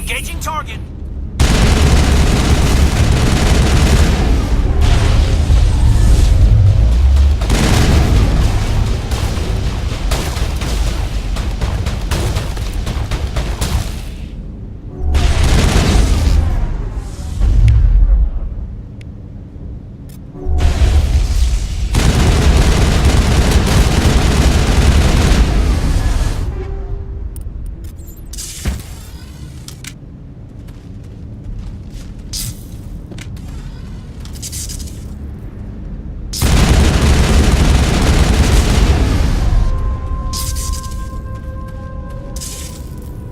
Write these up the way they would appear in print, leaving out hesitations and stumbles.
Engaging target.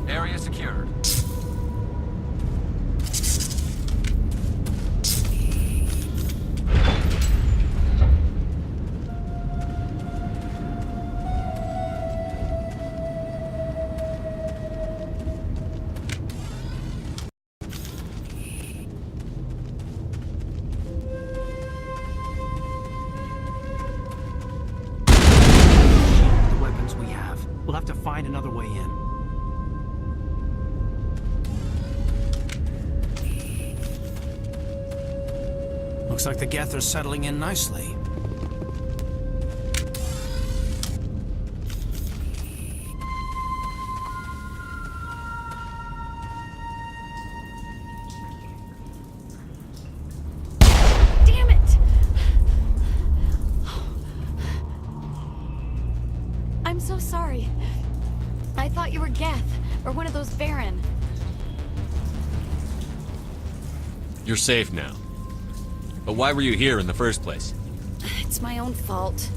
Area secured. The weapons we have. We'll have to find another way in. Looks like the Geth are settling in nicely. Damn it! I'm so sorry. I thought you were Geth, or one of those Baron. You're safe now. But why were you here in the first place? It's my own fault.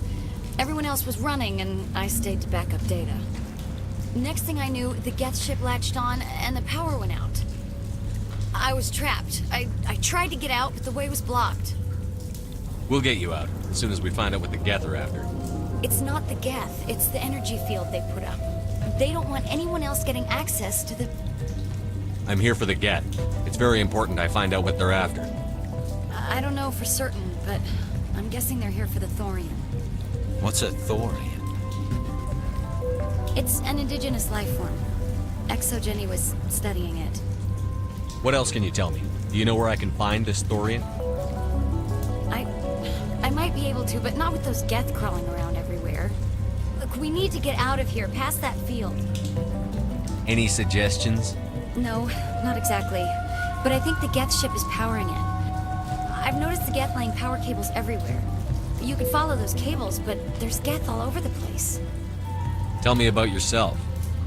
Everyone else was running, and I stayed to back up data. Next thing I knew, the Geth ship latched on, and the power went out. I was trapped. I tried to get out, but the way was blocked. We'll get you out, as soon as we find out what the Geth are after. It's not the Geth, it's the energy field they put up. They don't want anyone else getting access to the... I'm here for the Geth. It's very important I find out what they're after. I don't know for certain, but I'm guessing they're here for the Thorian. What's a Thorian? It's an indigenous life form. ExoGeni was studying it. What else can you tell me? Do you know where I can find this Thorian? I might be able to, but not with those Geth crawling around everywhere. Look, we need to get out of here, past that field. Any suggestions? No, not exactly. But I think the Geth ship is powering it. I've noticed the Geth laying power cables everywhere. You could follow those cables, but there's Geth all over the place. Tell me about yourself.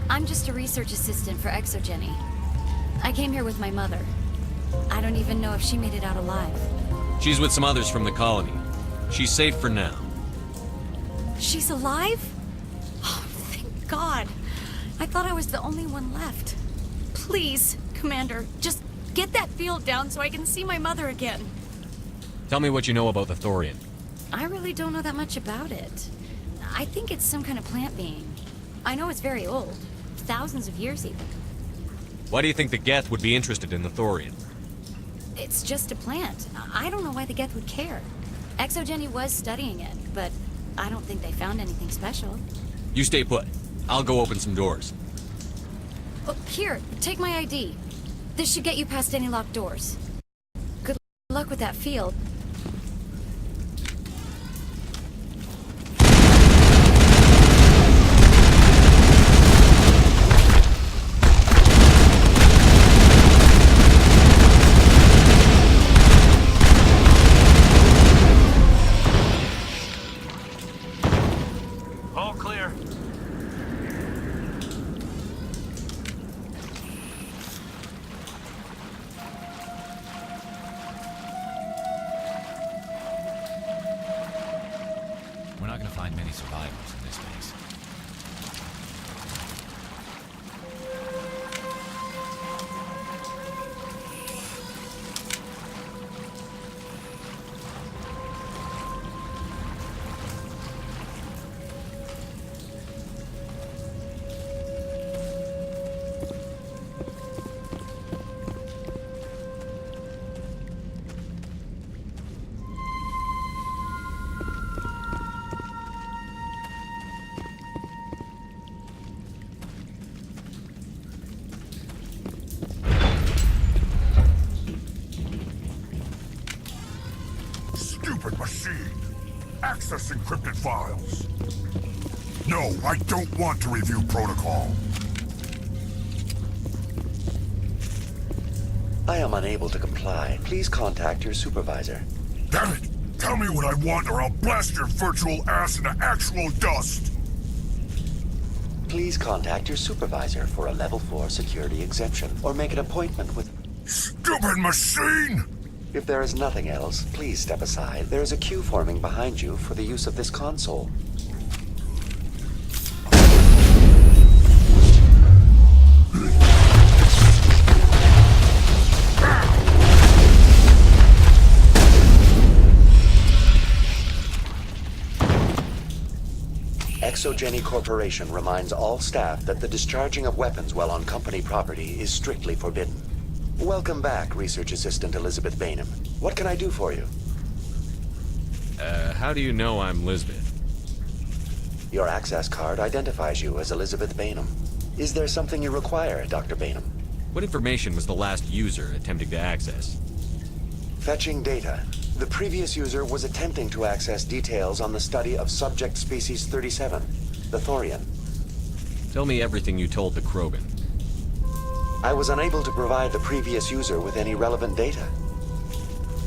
I'm just a research assistant for ExoGeni. I came here with my mother. I don't even know if she made it out alive. She's with some others from the colony. She's safe for now. She's alive? Oh, thank God. I thought I was the only one left. Please, Commander, just get that field down so I can see my mother again. Tell me what you know about the Thorian. I really don't know that much about it. I think it's some kind of plant being. I know it's very old. Thousands of years even. Why do you think the Geth would be interested in the Thorian? It's just a plant. I don't know why the Geth would care. ExoGeni was studying it, but I don't think they found anything special. You stay put. I'll go open some doors. Oh, here, take my ID. This should get you past any locked doors. Good luck with that field. All clear. We're not going to find many survivors in this base. files. No, I don't want to review protocol. I am unable to comply. Please contact your supervisor. Damn it! Tell me what I want or I'll blast your virtual ass into actual dust! Please contact your supervisor for a level 4 security exemption, or make an appointment with... Stupid machine! If there is nothing else, please step aside. There is a queue forming behind you for the use of this console. ExoGeni Corporation reminds all staff that the discharging of weapons while on company property is strictly forbidden. Welcome back, Research Assistant Elizabeth Baynham. What can I do for you? How do you know I'm Lisbeth? Your access card identifies you as Elizabeth Baynham. Is there something you require, Dr. Baynham? What information was the last user attempting to access? Fetching data. The previous user was attempting to access details on the study of subject species 37, the Thorian. Tell me everything you told the Krogan. I was unable to provide the previous user with any relevant data.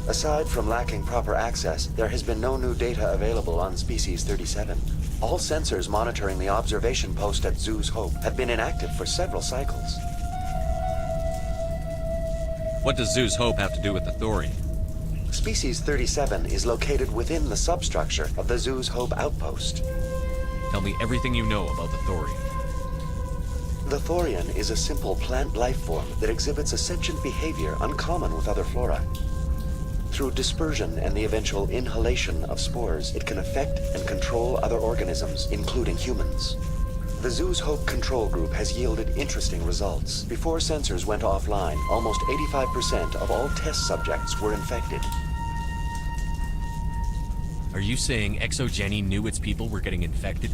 Aside from lacking proper access, there has been no new data available on species 37. All sensors monitoring the observation post at Zoo's Hope have been inactive for several cycles. What does Zoo's Hope have to do with the Thorian? Species 37 is located within the substructure of the Zoo's Hope outpost. Tell me everything you know about the Thorian. The Thorian is a simple plant life form that exhibits a sentient behavior uncommon with other flora. Through dispersion and the eventual inhalation of spores, it can affect and control other organisms, including humans. The Zoo's Hope control group has yielded interesting results. Before sensors went offline, almost 85% of all test subjects were infected. Are you saying ExoGeni knew its people were getting infected?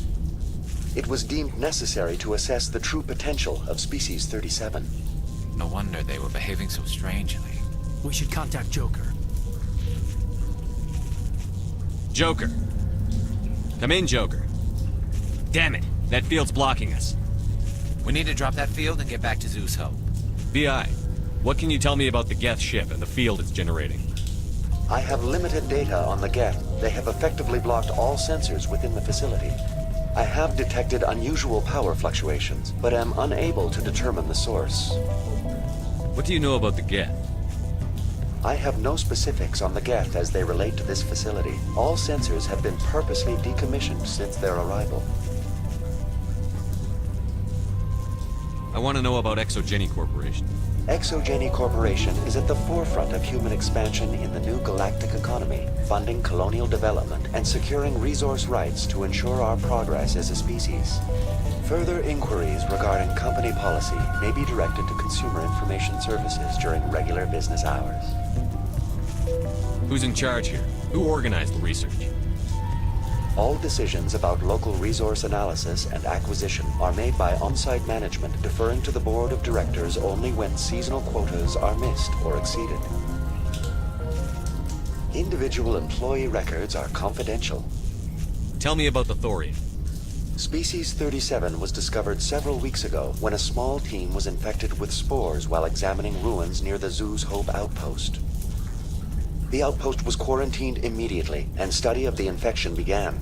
It was deemed necessary to assess the true potential of species 37. No wonder they were behaving so strangely. We should contact Joker. Joker! Come in, Joker. Damn it! That field's blocking us. We need to drop that field and get back to Zeus Hope. BI, what can you tell me about the Geth ship and the field it's generating? I have limited data on the Geth. They have effectively blocked all sensors within the facility. I have detected unusual power fluctuations, but am unable to determine the source. What do you know about the Geth? I have no specifics on the Geth as they relate to this facility. All sensors have been purposely decommissioned since their arrival. I want to know about ExoGeni Corporation. ExoGeni Corporation is at the forefront of human expansion in the new galactic economy, funding colonial development and securing resource rights to ensure our progress as a species. Further inquiries regarding company policy may be directed to Consumer Information Services during regular business hours. Who's in charge here? Who organized the research? All decisions about local resource analysis and acquisition are made by on-site management, deferring to the board of directors only when seasonal quotas are missed or exceeded. Individual employee records are confidential. Tell me about the Thorian. Species 37 was discovered several weeks ago when a small team was infected with spores while examining ruins near the Zoo's Hope outpost. The outpost was quarantined immediately, and study of the infection began.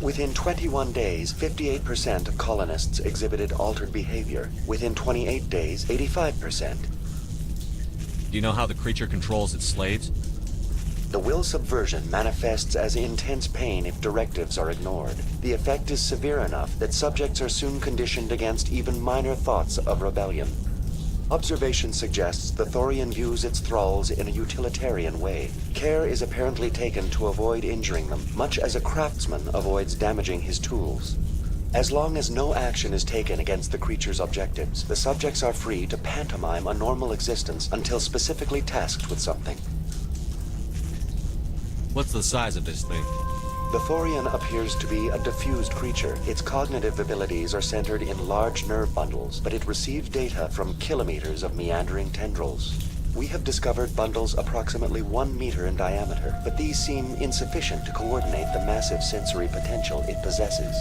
Within 21 days, 58% of colonists exhibited altered behavior. Within 28 days, 85%. Do you know how the creature controls its slaves? The will subversion manifests as intense pain if directives are ignored. The effect is severe enough that subjects are soon conditioned against even minor thoughts of rebellion. Observation suggests the Thorian views its thralls in a utilitarian way. Care is apparently taken to avoid injuring them, much as a craftsman avoids damaging his tools. As long as no action is taken against the creature's objectives, the subjects are free to pantomime a normal existence until specifically tasked with something. What's the size of this thing? The Thorian appears to be a diffused creature. Its cognitive abilities are centered in large nerve bundles, but it receives data from kilometers of meandering tendrils. We have discovered bundles approximately 1 meter in diameter, but these seem insufficient to coordinate the massive sensory potential it possesses.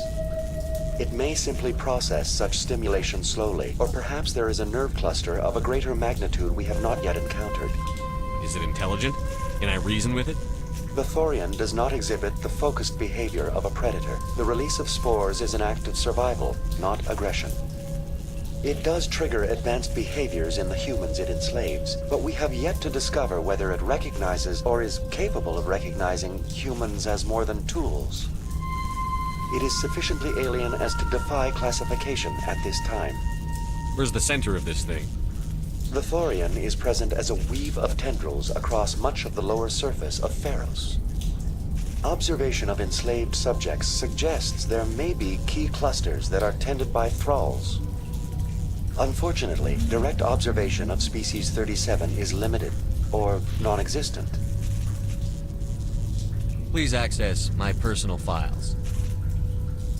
It may simply process such stimulation slowly, or perhaps there is a nerve cluster of a greater magnitude we have not yet encountered. Is it intelligent? Can I reason with it? The Thorian does not exhibit the focused behavior of a predator. The release of spores is an act of survival, not aggression. It does trigger advanced behaviors in the humans it enslaves, but we have yet to discover whether it recognizes or is capable of recognizing humans as more than tools. It is sufficiently alien as to defy classification at this time. Where's the center of this thing? The Thorian is present as a weave of tendrils across much of the lower surface of Feros. Observation of enslaved subjects suggests there may be key clusters that are tended by thralls. Unfortunately, direct observation of species 37 is limited, or non-existent. Please access my personal files.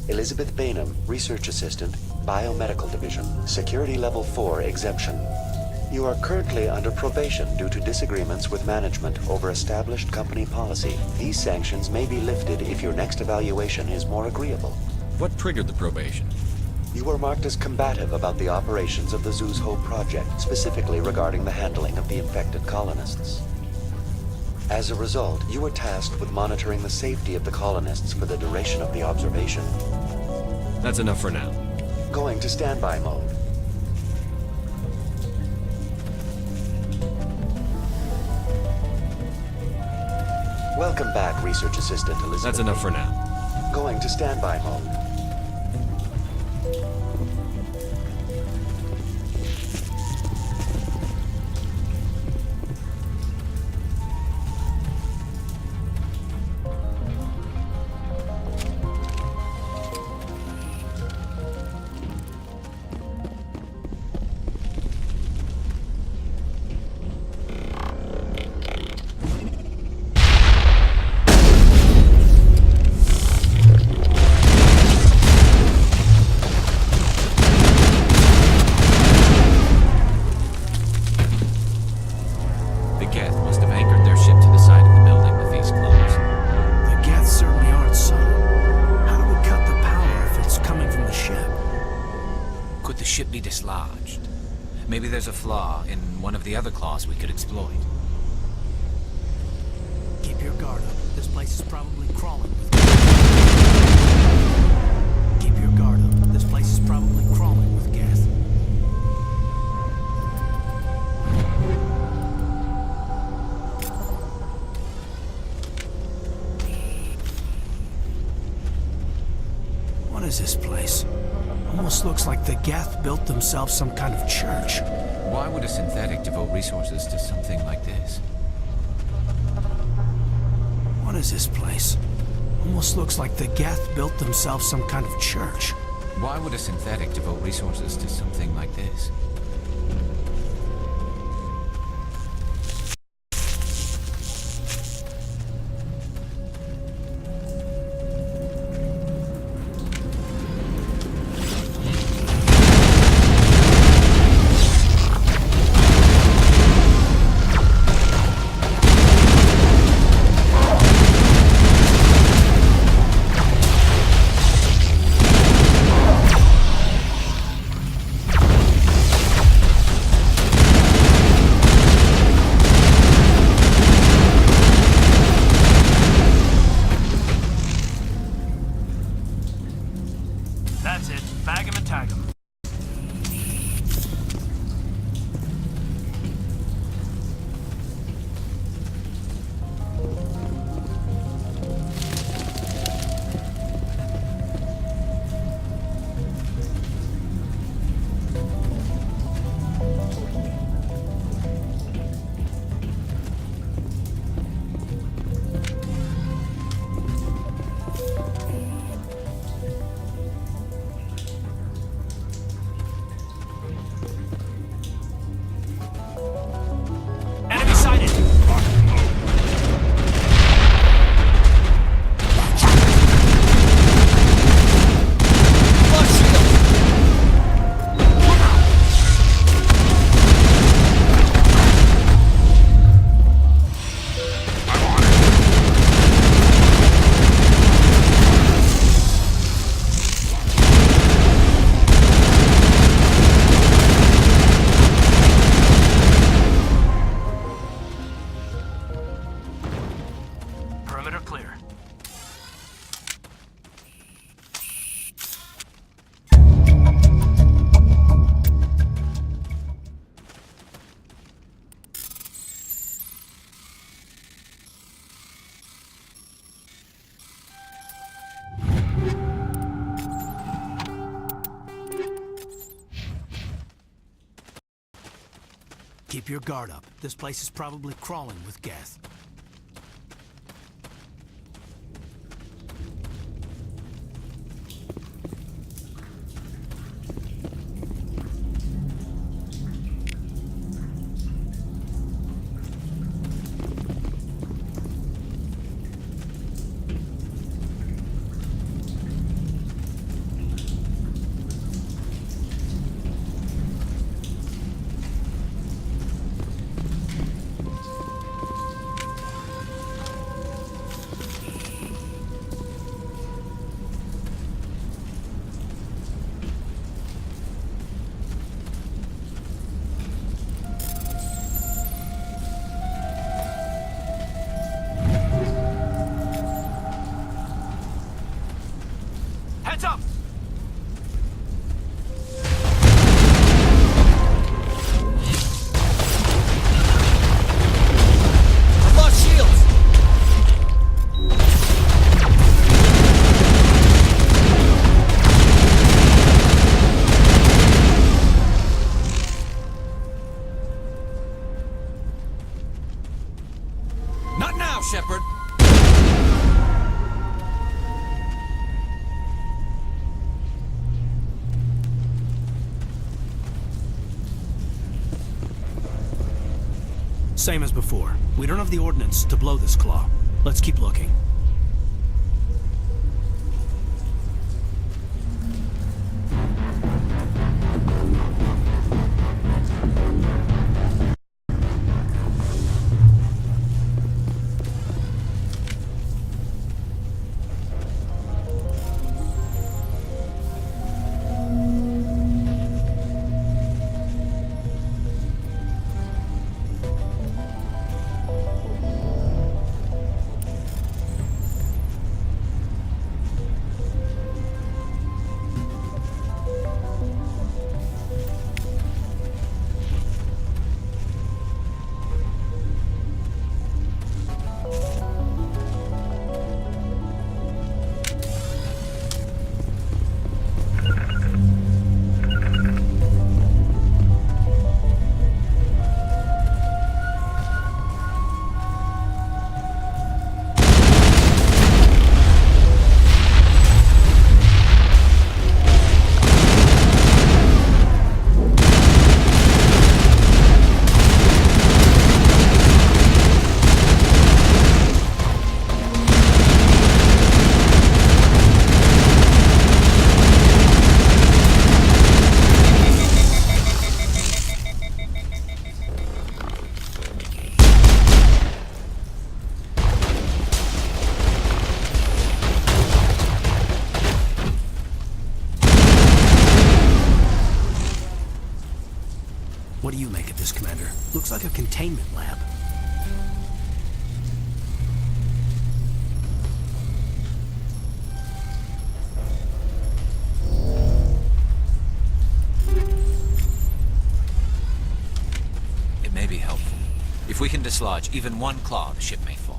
Elizabeth Baynham, Research Assistant, Biomedical Division, Security Level 4 exemption. You are currently under probation due to disagreements with management over established company policy. These sanctions may be lifted if your next evaluation is more agreeable. What triggered the probation? You were marked as combative about the operations of the Zeus Hope project, specifically regarding the handling of the infected colonists. As a result, you were tasked with monitoring the safety of the colonists for the duration of the observation. That's enough for now. Going to standby mode. Welcome back, Research Assistant Elizabeth. That's enough for now. Going to standby mode. Maybe there's a flaw in one of the other claws we could exploit. Keep your guard up. This place is probably crawling with... Keep your guard up. This place is probably crawling with Geth. What is this place? Almost looks like the Geth built themselves some kind of church. Why would a synthetic devote resources to something like this? What is this place? Almost looks like the Geth built themselves some kind of church. Why would a synthetic devote resources to something like this? That's it. Bag him and tag him. Keep your guard up. This place is probably crawling with Geth. Heads up! I've lost shields! Not now, Shepard! Same as before. We don't have the ordnance to blow this claw. Let's keep looking. What do you make of this, Commander? Looks like a containment lab. It may be helpful. If we can dislodge even one claw, the ship may fall.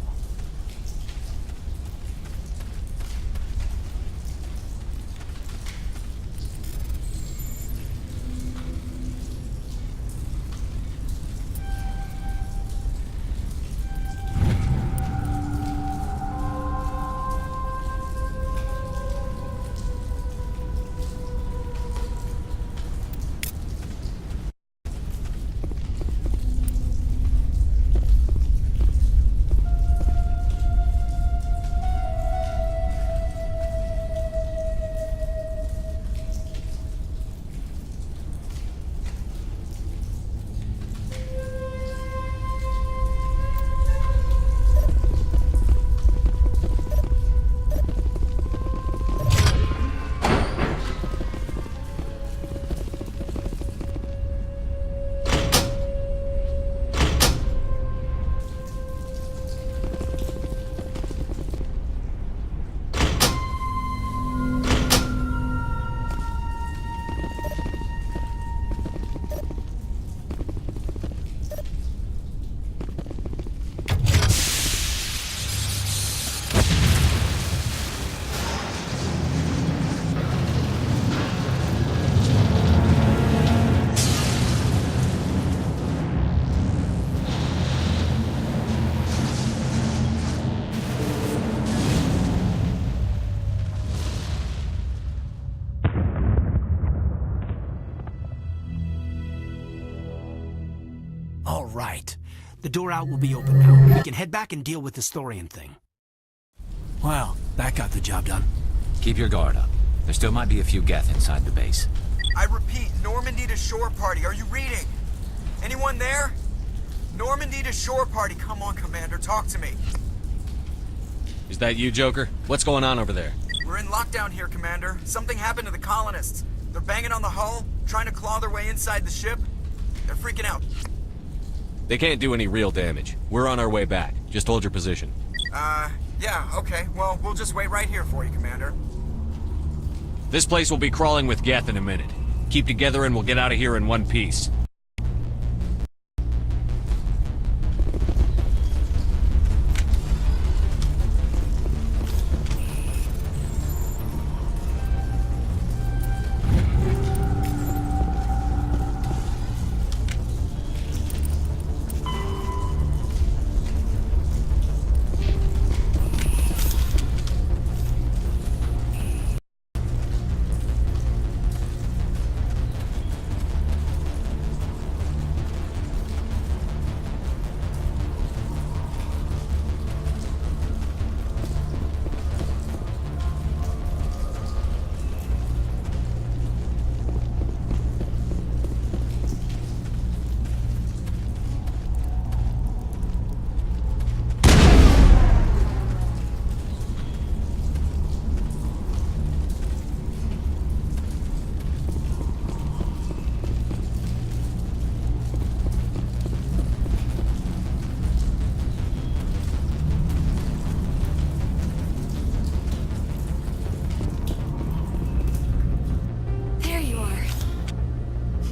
All right. The door out will be open now. We can head back and deal with this thorium thing. Well, that got the job done. Keep your guard up. There still might be a few Geth inside the base. I repeat, Normandy to shore party. Are you reading? Anyone there? Normandy to shore party. Come on, Commander. Talk to me. Is that you, Joker? What's going on over there? We're in lockdown here, Commander. Something happened to the colonists. They're banging on the hull, trying to claw their way inside the ship. They're freaking out. They can't do any real damage. We're on our way back. Just hold your position. Yeah, okay. Well, we'll just wait right here for you, Commander. This place will be crawling with Geth in a minute. Keep together and we'll get out of here in one piece.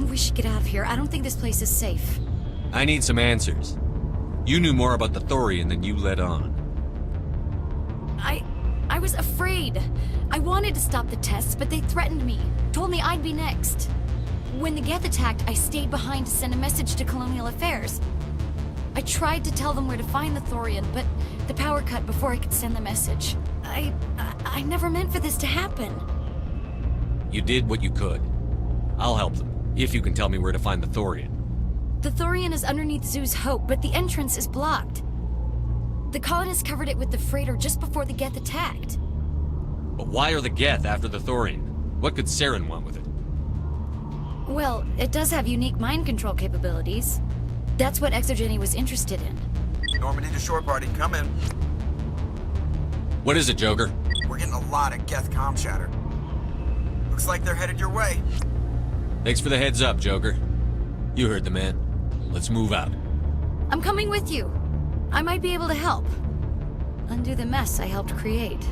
We should get out of here. I don't think this place is safe. I need some answers. You knew more about the Thorian than you let on. I was afraid. I wanted to stop the tests, but they threatened me. Told me I'd be next. When the Geth attacked, I stayed behind to send a message to Colonial Affairs. I tried to tell them where to find the Thorian, but the power cut before I could send the message. I never meant for this to happen. You did what you could. I'll help them, if you can tell me where to find the Thorian. The Thorian is underneath Zoo's Hope, but the entrance is blocked. The colonists covered it with the freighter just before the Geth attacked. But why are the Geth after the Thorian? What could Saren want with it? Well, it does have unique mind control capabilities. That's what ExoGeni was interested in. Normandy to shore party, come in. What is it, Joker? We're getting a lot of Geth comm chatter. Looks like they're headed your way. Thanks for the heads up, Joker. You heard the man. Let's move out. I'm coming with you. I might be able to help. Undo the mess I helped create.